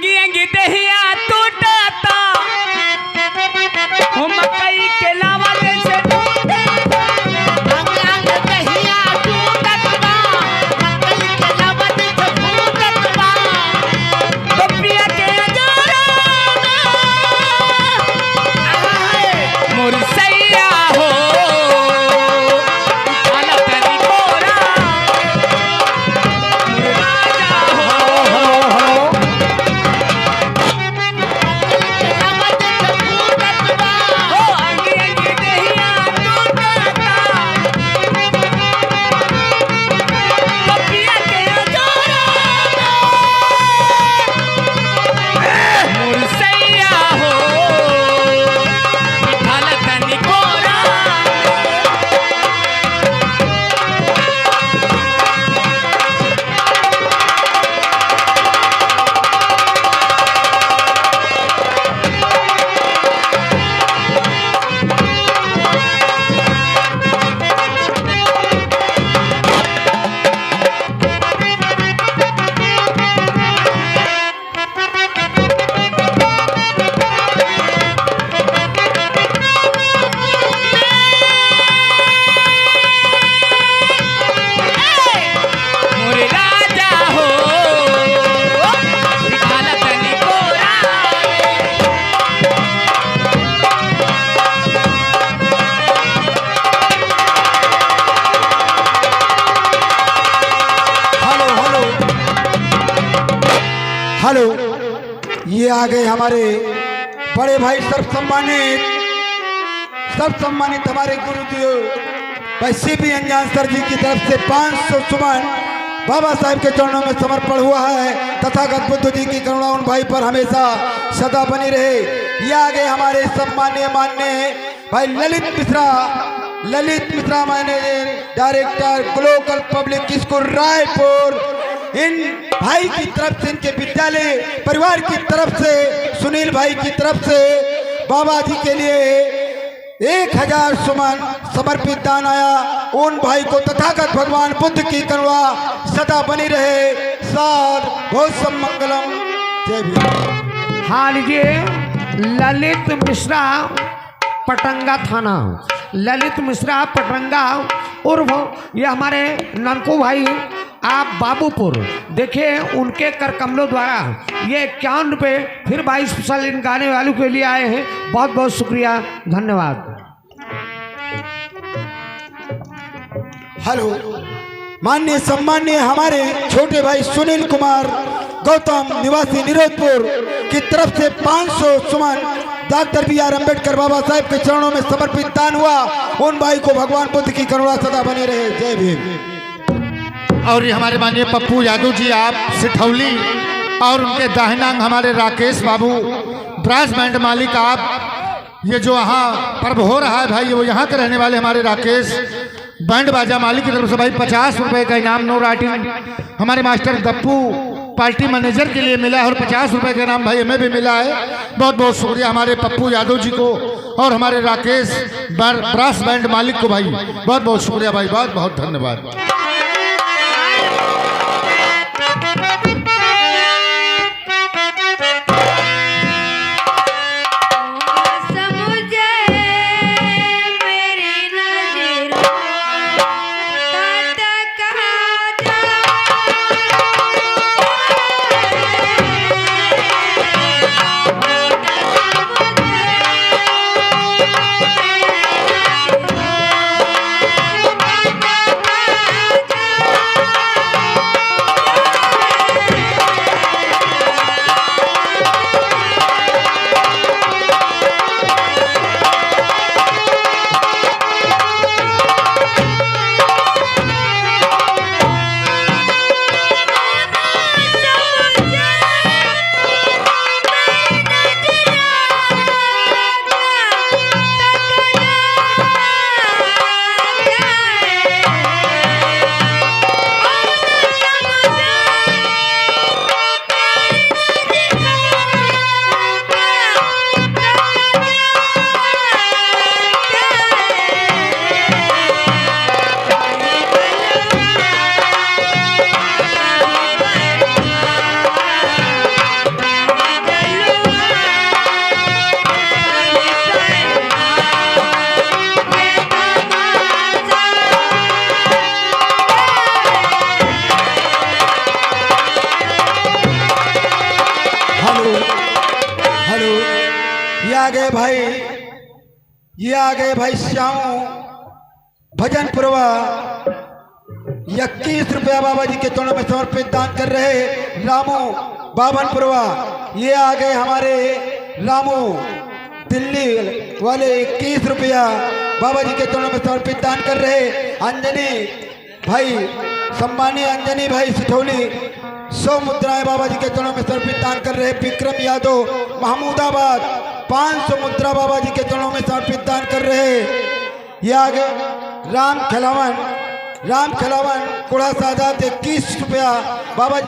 अंगी अंगी दहिया टूटता हो मकई के लावा जैसे हेलो, ये आ गए हमारे बड़े भाई सर्व सम्मानित हमारे गुरुदेव भाई सीपी अंजान सर जी की तरफ से 500 सुमन बाबा साहब के चरणों में समर्पण हुआ है। तथागत बुद्ध जी की करुणा उन भाई पर हमेशा सदा बनी रहे। ये आ गए हमारे सम्मान्य माननीय भाई Lalit Mishra manager director global public school Raipur. इन भाई की तरफ से, इनके विद्यालय परिवार की तरफ से, सुनील भाई की तरफ से बाबा जी के लिए 1000 सुमन समर्पित दान आया। उन भाई को तथागत भगवान बुद्ध की करुणा सदा बनी रहे। साध बहुत मंगलम, जय भीम। हाँ लीजिए, ललित मिश्रा पटंगा थाना, ललित मिश्रा पटंगा उर्फ ये हमारे ननकू भाई आप बाबूपुर। देखिए उनके कर कमलों द्वारा ये 51 रुपये फिर 22 साल इन गाने वालों के लिए आए हैं। बहुत बहुत शुक्रिया, धन्यवाद। हेलो, माननीय सम्मान्य हमारे छोटे भाई सुनील कुमार गौतम निवासी निरोधपुर की तरफ से 500 सुमन डॉक्टर BR अम्बेडकर बाबा साहब के चरणों में समर्पित दान हुआ। उन भाई को भगवान बुद्ध की करुणा सदा बनी रहे। जय भीम। और ये हमारे माननीय पप्पू यादव जी आप सिठौली, और उनके दाहिनांग हमारे राकेश बाबू ब्रास बैंड मालिक आप। ये जो यहाँ पर्व हो रहा है भाई, वो यहाँ के रहने वाले हमारे राकेश बैंड बाजा मालिक की तरफ से भाई 50 रुपये का इनाम नो राइटिंग हमारे मास्टर दप्पू पार्टी मैनेजर के लिए मिला है, और 50 रुपये का इनाम भाई हमें भी मिला है। बहुत बहुत शुक्रिया हमारे पप्पू यादव जी को और हमारे राकेश ब्रास बैंड मालिक को भाई बहुत बहुत शुक्रिया भाई, बहुत बहुत धन्यवाद। ये आ गए भाई श्यामू भजनपुरवा 21 रुपया बाबा जी के चरणों में समर्पित दान कर रहे रामू बाबनपुरवा। ये आ गए हमारे रामू दिल्ली वाले 21 रुपया बाबा जी के चरणों में समर्पित दान कर रहे। अंजनी भाई सम्मानीय अंजनी भाई सिठौली 100 मुद्राएं बाबा जी के चरणों में समर्पित दान कर रहे। विक्रम यादव महमूदाबाद 500 मुद्रा बाबा जी के चरणों में समर्पित दान कर रहे। ये आगे राम खिलावन कुड़ा सादात 21 रुपया बाबा